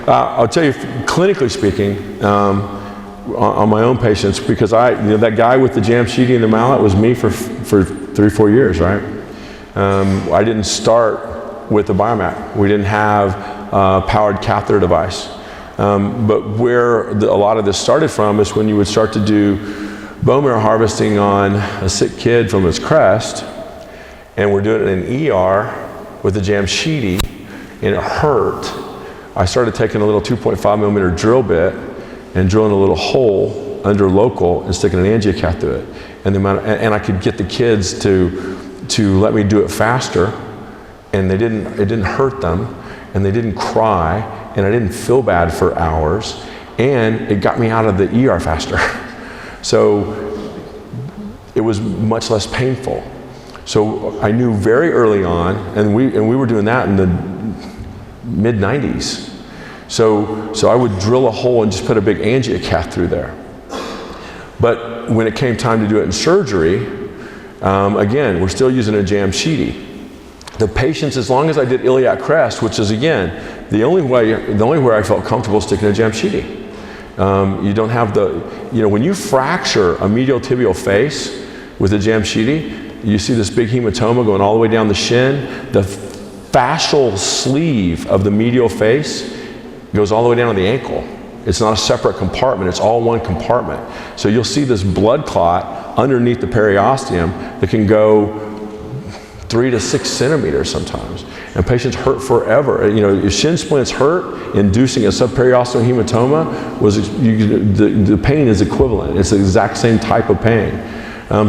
I'll tell you, clinically speaking, on my own patients, because that guy with the jam sheety and the mallet was me for 3-4 years, right? I didn't start with the Biomac. We didn't have a powered catheter device. But where a lot of this started from is when you would start to do bone marrow harvesting on a sick kid from his crest, and we're doing it in an ER with a jam sheety, and it hurt. I started taking a little 2.5 millimeter drill bit and drilling a little hole under local and sticking an angiocath through it. And I could get the kids to let me do it faster, and it didn't hurt them, and they didn't cry, and I didn't feel bad for hours, and it got me out of the ER faster. So it was much less painful. So I knew very early on, and we were doing that in the mid-90s. So I would drill a hole and just put a big angiocath through there. But when it came time to do it in surgery, again, we're still using a jam sheety. The patients, as long as I did iliac crest, which is again, the only way I felt comfortable sticking a jam sheety. You don't have when you fracture a medial tibial face with a jam sheety, you see this big hematoma going all the way down the shin. The fascial sleeve of the medial face goes all the way down to the ankle. It's not a separate compartment, it's all one compartment. So you'll see this blood clot underneath the periosteum that can go 3 to 6 centimeters sometimes. And patients hurt forever. If shin splints hurt, inducing a subperiosteal hematoma, the pain is equivalent. It's the exact same type of pain.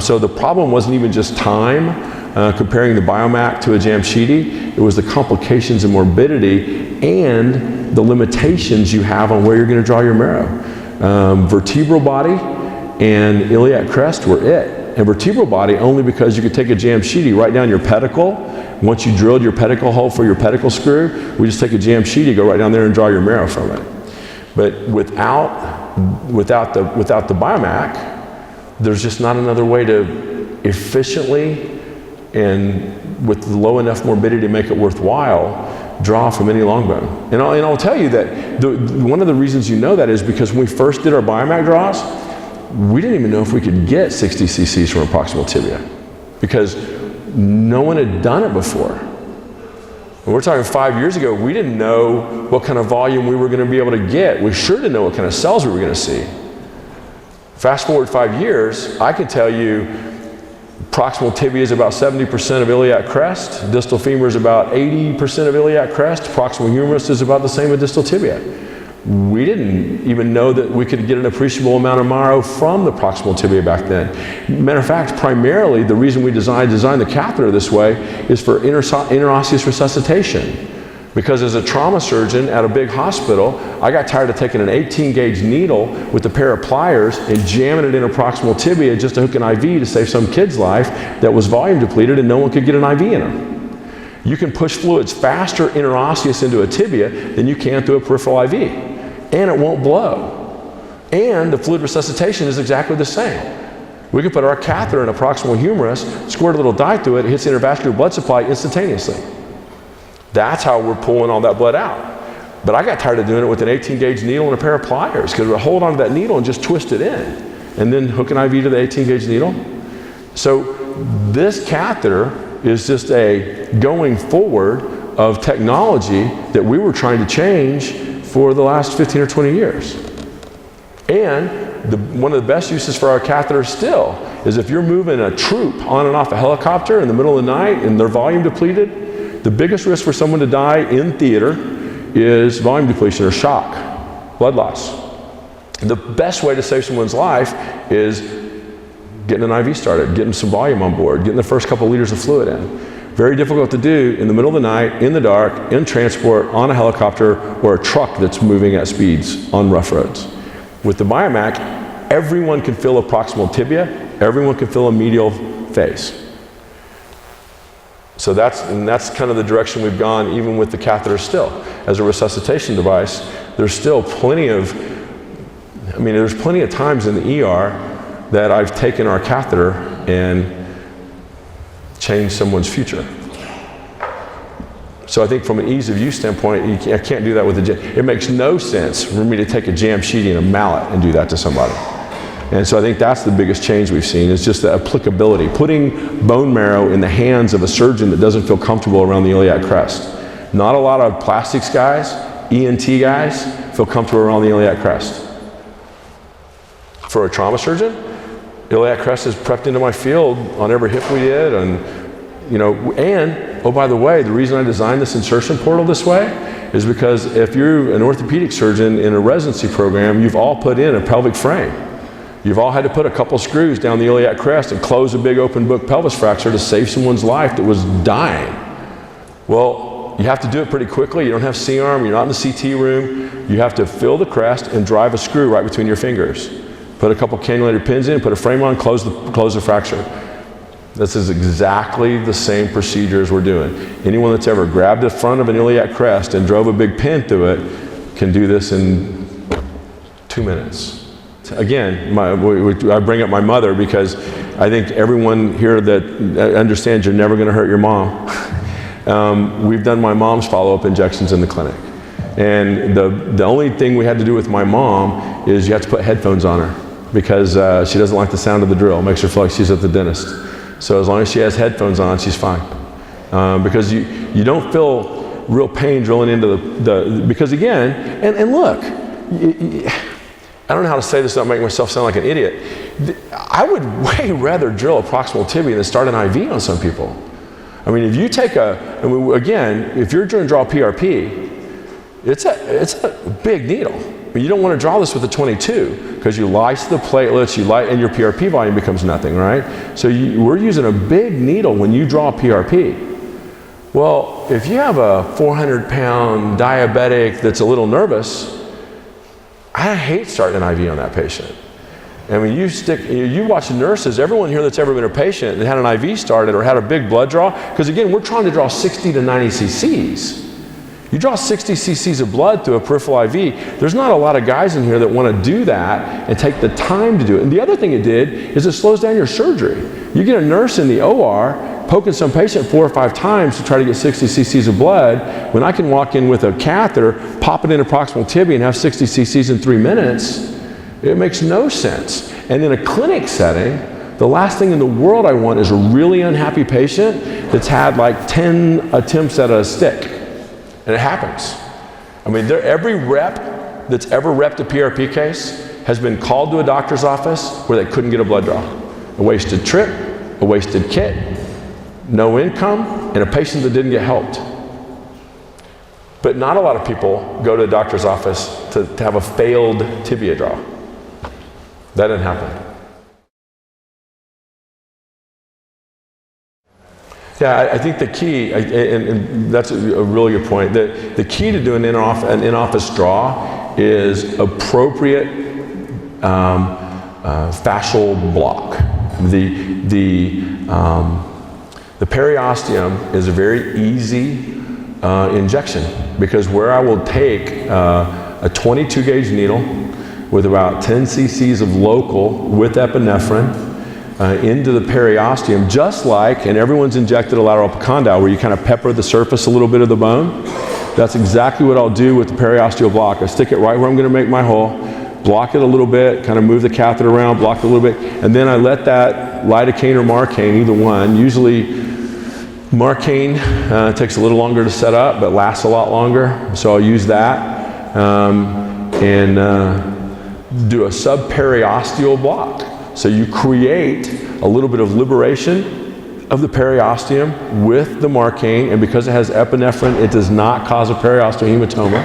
So the problem wasn't even just time, comparing the Biomac to a jam sheety. It was the complications and morbidity and the limitations you have on where you're going to draw your marrow. Vertebral body and iliac crest were it. And vertebral body only because you could take a jam sheety right down your pedicle. Once you drilled your pedicle hole for your pedicle screw, we just take a jam sheety, go right down there and draw your marrow from it. But without the Biomac, there's just not another way to efficiently and with low enough morbidity to make it worthwhile draw from any long bone. And I'll tell you that one of the reasons you know that is because when we first did our Biomac draws, we didn't even know if we could get 60 cc's from a proximal tibia because no one had done it before. And we're talking 5 years ago, we didn't know what kind of volume we were going to be able to get. We sure didn't know what kind of cells we were going to see. Fast forward 5 years, I can tell you proximal tibia is about 70% of iliac crest, distal femur is about 80% of iliac crest, proximal humerus is about the same as distal tibia. We didn't even know that we could get an appreciable amount of marrow from the proximal tibia back then. Matter of fact, primarily the reason we designed the catheter this way is for interosseous resuscitation. Because as a trauma surgeon at a big hospital, I got tired of taking an 18-gauge needle with a pair of pliers and jamming it in a proximal tibia just to hook an IV to save some kid's life that was volume depleted and no one could get an IV in them. You can push fluids faster interosseous into a tibia than you can through a peripheral IV. And it won't blow. And the fluid resuscitation is exactly the same. We can put our catheter in a proximal humerus, squirt a little dye through it, it hits the intravascular blood supply instantaneously. That's how we're pulling all that blood out. But I got tired of doing it with an 18-gauge needle and a pair of pliers because we'd hold onto that needle and just twist it in and then hook an IV to the 18-gauge needle. So this catheter is just a going forward of technology that we were trying to change for the last 15 or 20 years. And one of the best uses for our catheter still is if you're moving a troop on and off a helicopter in the middle of the night and they're volume depleted, the biggest risk for someone to die in theater is volume depletion or shock, blood loss. The best way to save someone's life is getting an IV started, getting some volume on board, getting the first couple liters of fluid in. Very difficult to do in the middle of the night, in the dark, in transport, on a helicopter, or a truck that's moving at speeds on rough roads. With the Biomac, everyone can feel a proximal tibia, everyone can feel a medial face. So that's kind of the direction we've gone even with the catheter still. As a resuscitation device, there's still plenty of times in the ER that I've taken our catheter and changed someone's future. So I think from an ease of use standpoint, I can't do that with a jam. It makes no sense for me to take a jam sheeting and a mallet and do that to somebody. And so I think that's the biggest change we've seen, is just the applicability. Putting bone marrow in the hands of a surgeon that doesn't feel comfortable around the iliac crest. Not a lot of plastics guys, ENT guys, feel comfortable around the iliac crest. For a trauma surgeon, iliac crest is prepped into my field on every hip we did, and oh, by the way, the reason I designed this insertion portal this way is because if you're an orthopedic surgeon in a residency program, you've all put in a pelvic frame. You've all had to put a couple screws down the iliac crest and close a big open book pelvis fracture to save someone's life that was dying. Well, you have to do it pretty quickly. You don't have C-arm, you're not in the CT room. You have to fill the crest and drive a screw right between your fingers. Put a couple cannulated pins in, put a frame on, close the fracture. This is exactly the same procedure as we're doing. Anyone that's ever grabbed the front of an iliac crest and drove a big pin through it can do this in 2 minutes. Again, I bring up my mother because I think everyone here that understands you're never going to hurt your mom. We've done my mom's follow-up injections in the clinic. And the only thing we had to do with my mom is you have to put headphones on her because she doesn't like the sound of the drill. It makes her feel like she's at the dentist. So as long as she has headphones on, she's fine. Because you don't feel real pain drilling into because again, and look, I don't know how to say this without making myself sound like an idiot. I would way rather drill a proximal tibia than start an IV on some people. I mean, if you take if you're going to draw PRP, it's a big needle. You don't want to draw this with a 22 because you lyse the platelets, and your PRP volume becomes nothing, right? So we're using a big needle when you draw PRP. Well, if you have a 400-pound diabetic that's a little nervous, I hate starting an IV on that patient. I mean, you watch the nurses, everyone here that's ever been a patient that had an IV started or had a big blood draw, because again, we're trying to draw 60 to 90 cc's. You draw 60 cc's of blood through a peripheral IV, there's not a lot of guys in here that want to do that and take the time to do it. And the other thing it did is it slows down your surgery. You get a nurse in the OR poking some patient 4 or 5 times to try to get 60 cc's of blood, when I can walk in with a catheter, pop it in a proximal tibia and have 60 cc's in 3 minutes. It makes no sense. And in a clinic setting, the last thing in the world I want is a really unhappy patient that's had like 10 attempts at a stick. And it happens. I mean, every rep that's ever repped a PRP case has been called to a doctor's office where they couldn't get a blood draw. A wasted trip, a wasted kit, no income, and a patient that didn't get helped. But not a lot of people go to a doctor's office to have a failed tibia draw. That didn't happen. Yeah, I think the key, and that's a really good point, the key to doing an in-office draw is appropriate fascial block. The periosteum is a very easy injection, because where I will take a 22 gauge needle with about 10 cc's of local with epinephrine into the periosteum, just like, and everyone's injected a lateral epicondyle where you kind of pepper the surface a little bit of the bone. That's exactly what I'll do with the periosteal block. I stick it right where I'm going to make my hole, block it a little bit, kind of move the catheter around, block it a little bit, and then I let that lidocaine or marcaine, either one, usually marcaine takes a little longer to set up but lasts a lot longer, so I'll use that and do a subperiosteal block. So you create a little bit of liberation of the periosteum with the marcaine, and because it has epinephrine, it does not cause a periosteal hematoma,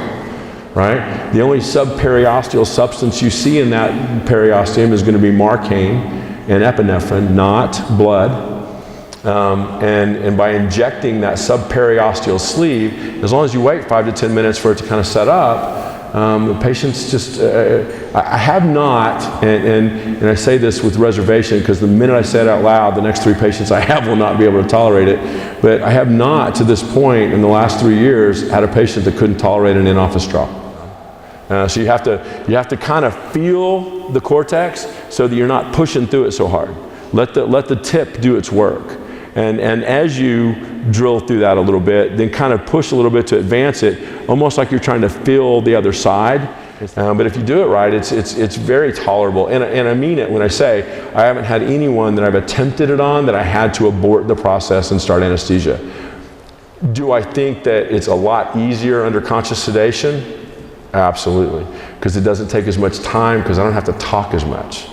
right? The only subperiosteal substance you see in that periosteum is going to be marcaine and epinephrine, not blood. And by injecting that subperiosteal sleeve, as long as you wait 5 to 10 minutes for it to kind of set up, the patients just, I have not, and I say this with reservation because the minute I say it out loud, the next 3 patients I have will not be able to tolerate it, but I have not to this point in the last 3 years had a patient that couldn't tolerate an in-office draw. So you have to kind of feel the cortex so that you're not pushing through it so hard. Let the tip do its work. And as you drill through that a little bit, then kind of push a little bit to advance it, almost like you're trying to feel the other side. But if you do it right, it's very tolerable. And I mean it when I say I haven't had anyone that I've attempted it on that I had to abort the process and start anesthesia. Do I think that it's a lot easier under conscious sedation? Absolutely. Because it doesn't take as much time, because I don't have to talk as much.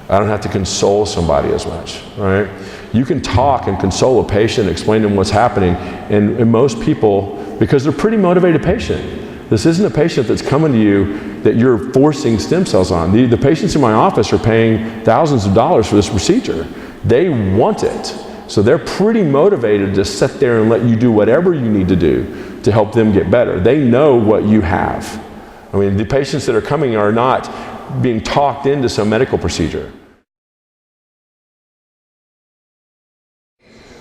I don't have to console somebody as much, right? You can talk and console a patient, explain to them what's happening, and most people, because they're a pretty motivated patient. This isn't a patient that's coming to you that you're forcing stem cells on. The patients in my office are paying thousands of dollars for this procedure. They want it. So they're pretty motivated to sit there and let you do whatever you need to do to help them get better. They know what you have. I mean, the patients that are coming are not being talked into some medical procedure.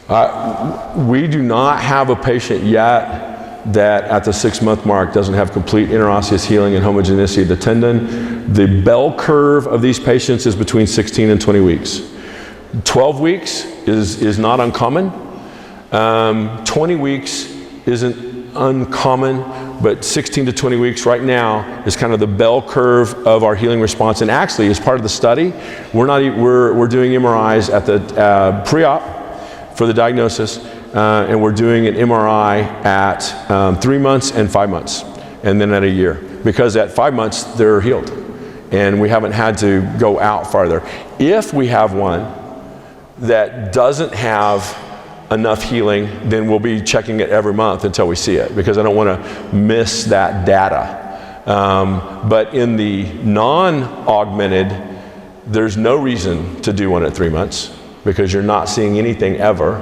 We do not have a patient yet that at the 6-month mark doesn't have complete interosseous healing and homogeneity of the tendon. The bell curve of these patients is between 16 and 20 weeks. 12 weeks is not uncommon. 20 weeks isn't uncommon, but 16 to 20 weeks right now is kind of the bell curve of our healing response. And actually, as part of the study, we're doing MRIs at the pre-op for the diagnosis, and we're doing an MRI at 3 months and 5 months, and then at a year. Because at 5 months, they're healed, and we haven't had to go out farther. If we have one that doesn't have enough healing, then we'll be checking it every month until we see it, because I don't want to miss that data. But in the non-augmented, there's no reason to do one at 3 months, because you're not seeing anything ever.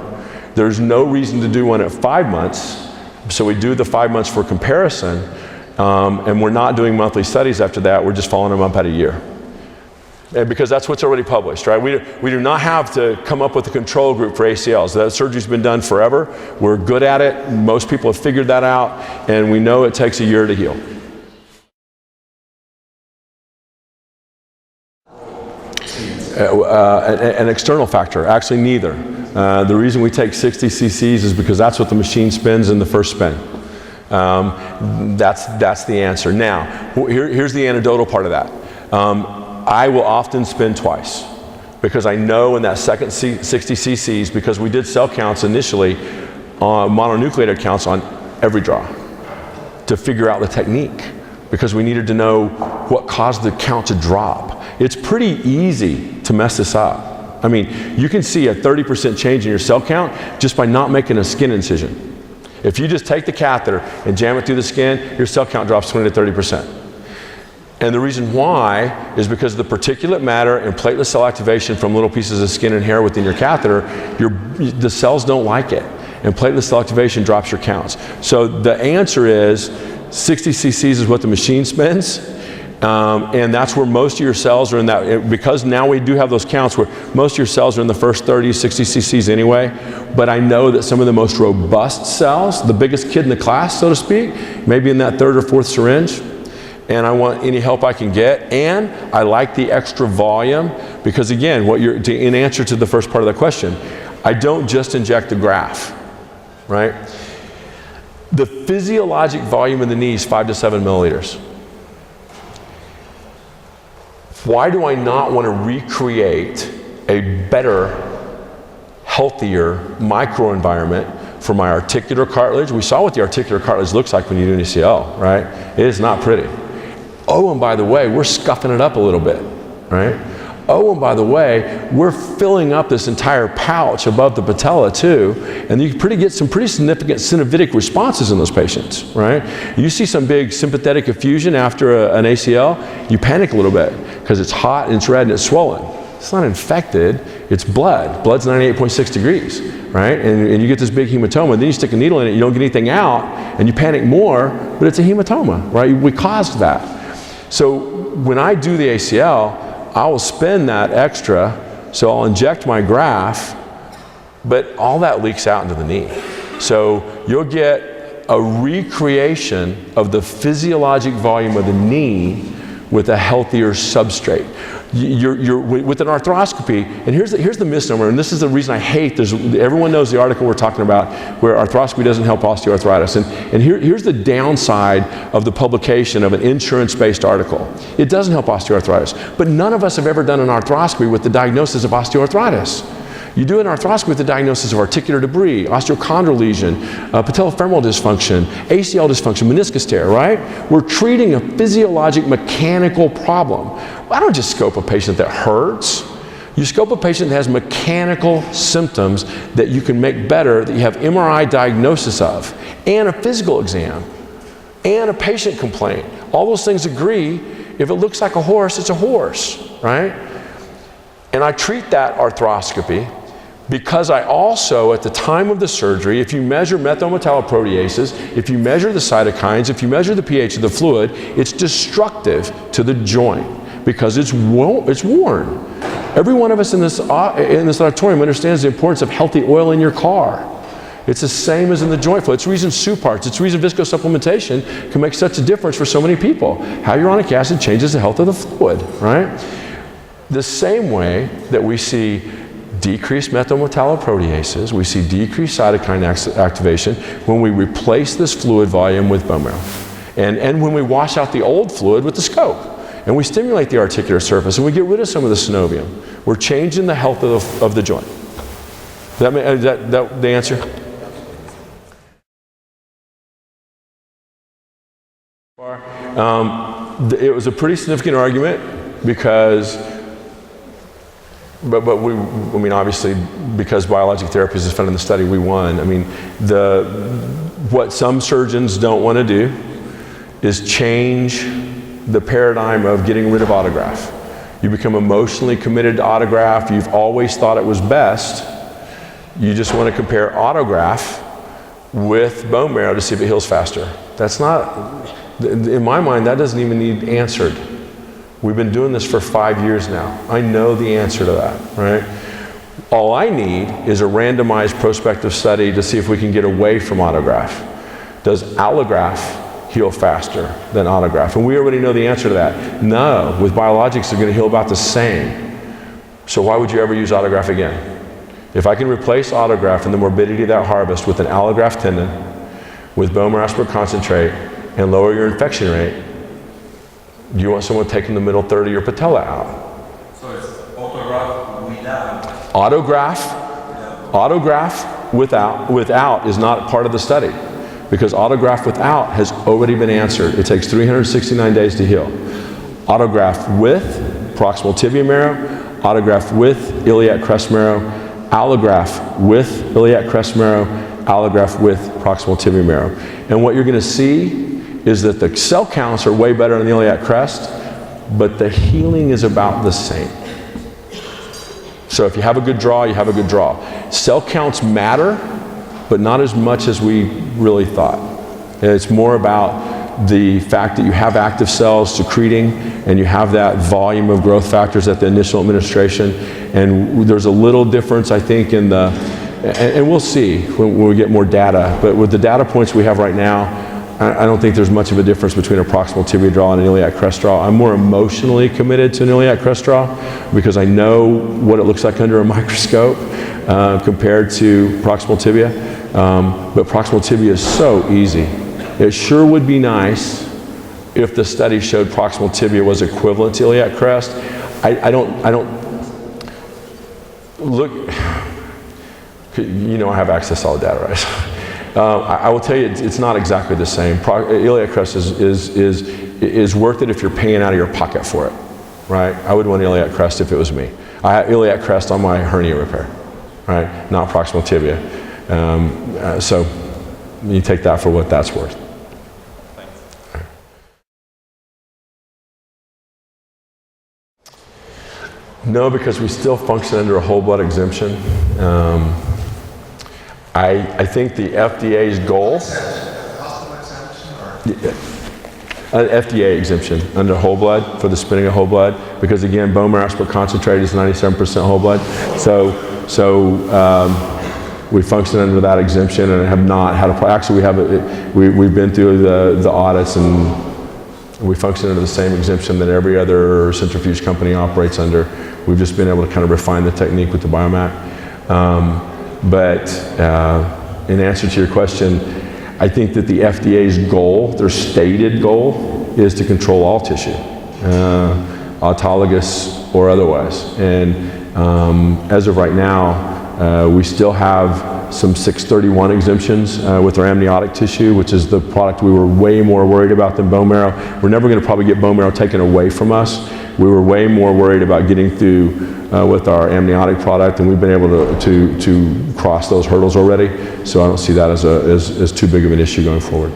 There's no reason to do one at 5 months, so we do the 5 months for comparison, and we're not doing monthly studies after that. We're just following them up at a year. And because that's what's already published, right? We do not have to come up with a control group for ACLs. That surgery's been done forever. We're good at it. Most people have figured that out, and we know it takes a year to heal. An external factor, actually neither. The reason we take 60 cc's is because that's what the machine spins in the first spin. That's the answer. Now, here's the anecdotal part of that. I will often spin twice, because I know in that second 60 cc's, because we did cell counts initially, mononucleated counts on every draw to figure out the technique, because we needed to know what caused the count to drop. It's pretty easy to mess this up. I mean, you can see a 30% change in your cell count just by not making a skin incision. If you just take the catheter and jam it through the skin, your cell count drops 20 to 30%. And the reason why is because of the particulate matter and platelet cell activation from little pieces of skin and hair within your catheter. The cells don't like it, and platelet cell activation drops your counts. So the answer is 60 cc's is what the machine spins. And that's where most of your cells are in that, because now we do have those counts where most of your cells are in the first 30, 60 cc's anyway. But I know that some of the most robust cells, the biggest kid in the class, so to speak, maybe in that 3rd or 4th syringe. And I want any help I can get. And I like the extra volume, because again, in answer to the first part of the question, I don't just inject the graft, right? The physiologic volume of the knee is 5 to 7 milliliters. Why do I not want to recreate a better, healthier microenvironment for my articular cartilage? We saw what the articular cartilage looks like when you do an ACL, right? It is not pretty. Oh, and by the way, we're scuffing it up a little bit, right? Oh, and by the way, we're filling up this entire pouch above the patella too, and you can get some pretty significant synovitic responses in those patients, right? You see some big sympathetic effusion after an ACL, you panic a little bit because it's hot and it's red and it's swollen. It's not infected, it's blood. Blood's 98.6 degrees, right? And you get this big hematoma, then you stick a needle in it, you don't get anything out, and you panic more, but it's a hematoma, right? We caused that. So when I do the ACL, I will spend that extra, so I'll inject my graft, but all that leaks out into the knee. So you'll get a recreation of the physiologic volume of the knee with a healthier substrate. You're with an arthroscopy, and here's the misnomer, and this is the reason I hate, everyone knows the article we're talking about where arthroscopy doesn't help osteoarthritis, and here's the downside of the publication of an insurance-based article. It doesn't help osteoarthritis, but none of us have ever done an arthroscopy with the diagnosis of osteoarthritis. You do an arthroscopy with the diagnosis of articular debris, osteochondral lesion, patellofemoral dysfunction, ACL dysfunction, meniscus tear, right? We're treating a physiologic, mechanical problem. I don't just scope a patient that hurts. You scope a patient that has mechanical symptoms that you can make better, that you have MRI diagnosis of, and a physical exam, and a patient complaint. All those things agree. If it looks like a horse, it's a horse, right? And I treat that arthroscopy because I also, at the time of the surgery, if you measure metallometalloproteases, if you measure the cytokines, if you measure the pH of the fluid, it's destructive to the joint because it's worn. Every one of us in this auditorium understands the importance of healthy oil in your car. It's the same as in the joint fluid. It's the reason SUPARTS, it's the reason viscosupplementation can make such a difference for so many people. Hyaluronic acid changes the health of the fluid, right? The same way that we see decreased metallometalloproteases, we see decreased cytokine activation when we replace this fluid volume with bone marrow. And when we wash out the old fluid with the scope. And we stimulate the articular surface and we get rid of some of the synovium. We're changing the health of the joint. Is that the answer? It was a pretty significant argument because obviously, because biologic therapy is found in the study, we won. I mean, what some surgeons don't want to do is change the paradigm of getting rid of autograft. You become emotionally committed to autograft. You've always thought it was best. You just want to compare autograft with bone marrow to see if it heals faster. That's not, in my mind, that doesn't even need answered. We've been doing this for 5 years now. I know the answer to that, right? All I need is a randomized prospective study to see if we can get away from autograft. Does allograft heal faster than autograft? And we already know the answer to that. No, with biologics, they're going to heal about the same. So why would you ever use autograft again? If I can replace autograft and the morbidity of that harvest with an allograft tendon, with bone marrow aspirate concentrate, and lower your infection rate, do you want someone taking the middle third of your patella out? So it's autograft without? Autograft without is not part of the study because autograft without has already been answered. It takes 369 days to heal. Autograft with proximal tibia marrow, autograft with iliac crest marrow, allograft with iliac crest marrow, allograft with proximal tibia marrow. And what you're going to see is that the cell counts are way better in the iliac crest, but the healing is about the same. So if you have a good draw, you have a good draw. Cell counts matter, but not as much as we really thought. It's more about the fact that you have active cells secreting and you have that volume of growth factors at the initial administration. And there's a little difference, I think, in the, and we'll see when we get more data, but with the data points we have right now, I don't think there's much of a difference between a proximal tibia draw and an iliac crest draw. I'm more emotionally committed to an iliac crest draw because I know what it looks like under a microscope compared to proximal tibia. But proximal tibia is so easy. It sure would be nice if the study showed proximal tibia was equivalent to iliac crest. I don't look, you know I have access to all the data, right? I will tell you, it's not exactly the same. Iliac crest is worth it if you're paying out of your pocket for it, right? I would want iliac crest if it was me. I have iliac crest on my hernia repair, right? Not proximal tibia. So you take that for what that's worth. Thanks. No, because we still function under a whole blood exemption. I think the FDA's goal, FDA exemption under whole blood for the spinning of whole blood, because again, bone marrow aspirate concentrate is 97% whole blood. So we function under that exemption and have not had a, actually we've been through the audits and We function under the same exemption that every other centrifuge company operates under. We've just been able to kind of refine the technique with the Biomac. But in answer to your question, I think that the FDA's goal, their stated goal, is to control all tissue, autologous or otherwise. And as of right now, we still have some 631 exemptions with our amniotic tissue, which is the product we were way more worried about than bone marrow. We're never going to probably get bone marrow taken away from us. We were way more worried about getting through with our amniotic product, and we've been able to cross those hurdles already. So I don't see that as too big of an issue going forward.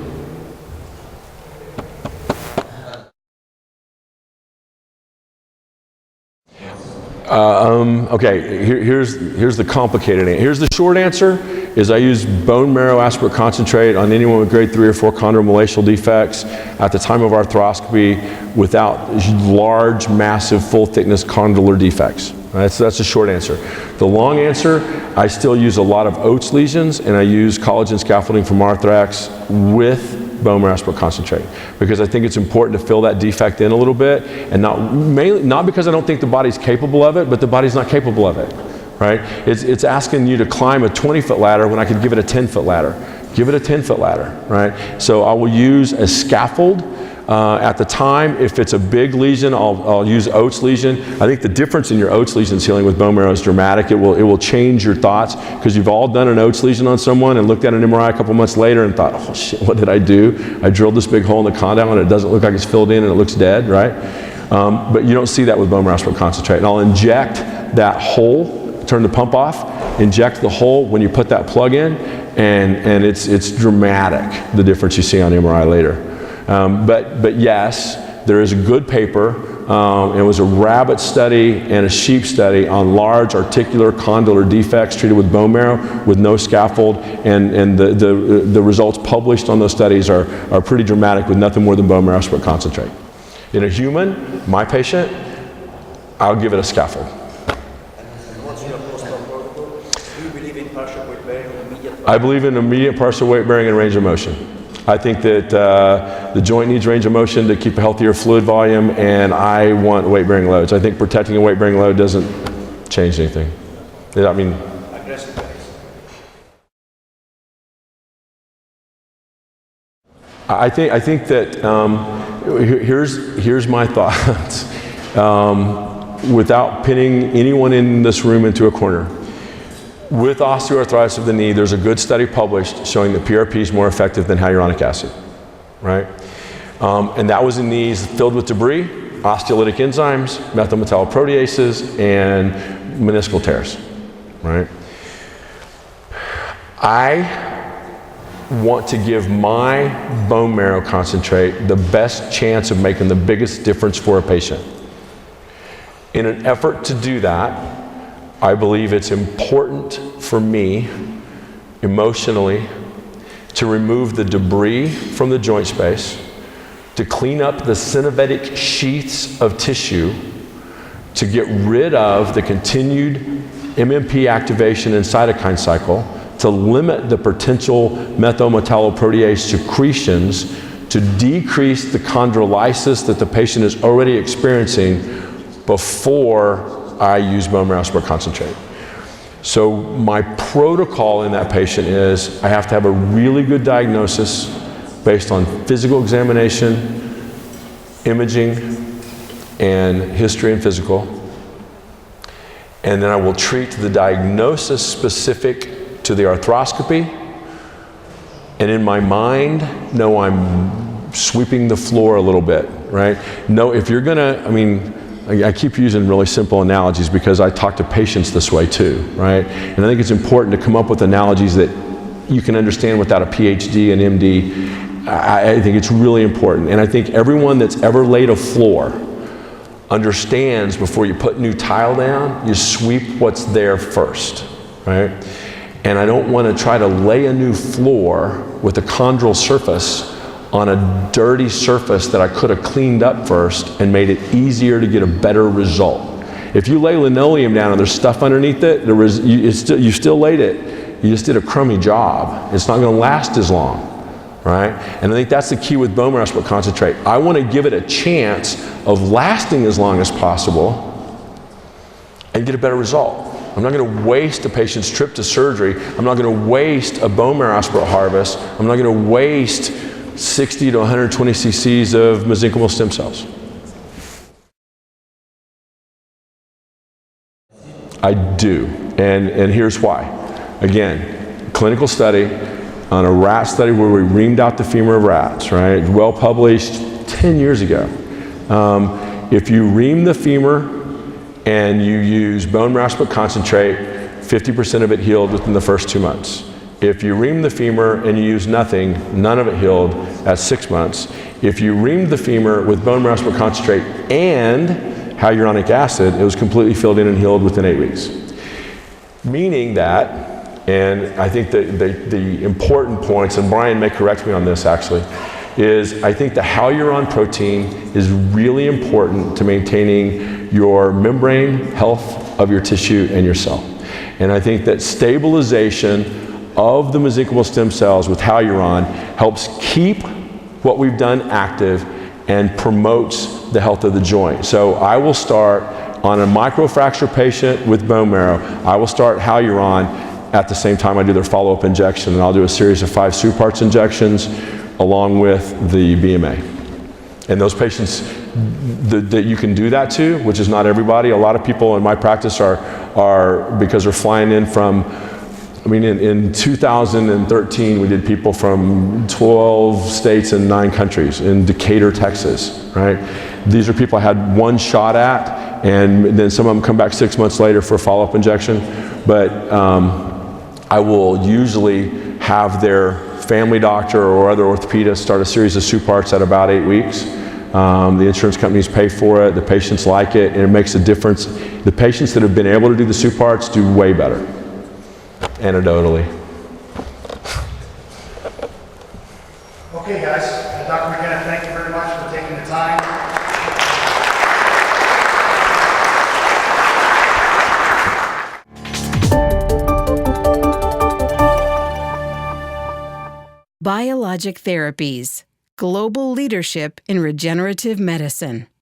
Okay, here's the complicated answer. Here's the short answer, is I use bone marrow aspirate concentrate on anyone with grade 3 or 4 chondromalacial defects at the time of arthroscopy without large, massive, full thickness condylar defects. That's the short answer. The long answer, I still use a lot of Oates lesions, and I use collagen scaffolding from Arthrax with bone marrow aspirate concentrate, because I think it's important to fill that defect in a little bit, and not because I don't think the body's capable of it, but the body's not capable of it, right? It's asking you to climb a 20-foot ladder when I could give it a 10-foot ladder. Give it a 10-foot ladder, right? So I will use a scaffold at the time. If it's a big lesion, I'll use Oates lesion. I think the difference in your Oates lesion healing with bone marrow is dramatic. It will change your thoughts, because you've all done an Oates lesion on someone and looked at an MRI a couple months later and thought, oh shit, what did I do? I drilled this big hole in the condyle and it doesn't look like it's filled in and it looks dead, right? But you don't see that with bone marrow aspirate concentrate. And I'll inject that hole, turn the pump off, inject the hole when you put that plug in, and it's dramatic, the difference you see on MRI later. But yes, there is a good paper. It was a rabbit study and a sheep study on large articular condylar defects treated with bone marrow with no scaffold, and the results published on those studies are pretty dramatic with nothing more than bone marrow aspirate concentrate. In a human, my patient, I'll give it a scaffold. What's your post-op protocol? Do you believe in partial weight bearing or immediate? I believe in immediate partial weight bearing and range of motion. I think that the joint needs range of motion to keep a healthier fluid volume, and I want weight-bearing loads. I think protecting a weight-bearing load doesn't change anything. I mean, Aggressive guys. I think that here's my thoughts. Without pinning anyone in this room into a corner. With osteoarthritis of the knee, there's a good study published showing that PRP is more effective than hyaluronic acid, right? And that was in knees filled with debris, osteolytic enzymes, methyl metalloproteases, and meniscal tears, right? I want to give my bone marrow concentrate the best chance of making the biggest difference for a patient. In an effort to do that, I believe it's important for me, emotionally, to remove the debris from the joint space, to clean up the synovitic sheaths of tissue, to get rid of the continued MMP activation and cytokine cycle, to limit the potential methyl-metalloprotease secretions, to decrease the chondrolysis that the patient is already experiencing before I use bone marrow aspirate concentrate. So my protocol in that patient is I have to have a really good diagnosis based on physical examination, imaging, and history and physical. And then I will treat the diagnosis specific to the arthroscopy. And in my mind, no, I'm sweeping the floor a little bit, right? No, if you're gonna, I keep using really simple analogies because I talk to patients this way too, right? And I think it's important to come up with analogies that you can understand without a PhD and MD. I think it's really important. And I think everyone that's ever laid a floor understands before you put new tile down, you sweep what's there first, right? And I don't want to try to lay a new floor with a chondral surface on a dirty surface that I could have cleaned up first and made it easier to get a better result. If you lay linoleum down and there's stuff underneath it, you still laid it, you just did a crummy job. It's not going to last as long, right? And I think that's the key with bone marrow split concentrate. I want to give it a chance of lasting as long as possible and get a better result. I'm not going to waste a patient's trip to surgery. I'm not going to waste a bone marrow aspirate harvest. I'm not going to waste 60 to 120 cc's of mesenchymal stem cells. I do, and here's why. Again, clinical study on a rat study where we reamed out the femur of rats, right? Well published 10 years ago. If you ream the femur and you use bone marrow split concentrate, 50% of it healed within the first 2 months. If you ream the femur and you use nothing, none of it healed at 6 months. If you reamed the femur with bone marrow split concentrate and hyaluronic acid, it was completely filled in and healed within 8 weeks. Meaning that, and I think that the important points, and Brian may correct me on this actually, is I think the hyaluron protein is really important to maintaining your membrane health of your tissue and your cell. And I think that stabilization of the mesenchymal stem cells with hyaluron helps keep what we've done active and promotes the health of the joint. So I will start on a microfracture patient with bone marrow, I will start hyaluron at the same time I do their follow-up injection, and I'll do a series of 5 SUPARTS injections along with the BMA. And those patients that you can do that to, which is not everybody, a lot of people in my practice are because they're flying in from, I mean, in 2013, we did people from 12 states and 9 countries in Decatur, Texas, right? These are people I had one shot at, and then some of them come back 6 months later for a follow-up injection. But I will usually have their family doctor or other orthopedist start a series of SUPARTS at about 8 weeks. The insurance companies pay for it, the patients like it, and it makes a difference. The patients that have been able to do the SUPARTS do way better, anecdotally. Okay, guys. Dr. McKenna, thank you very much for taking the time. Biologic Therapies, Global Leadership in Regenerative Medicine.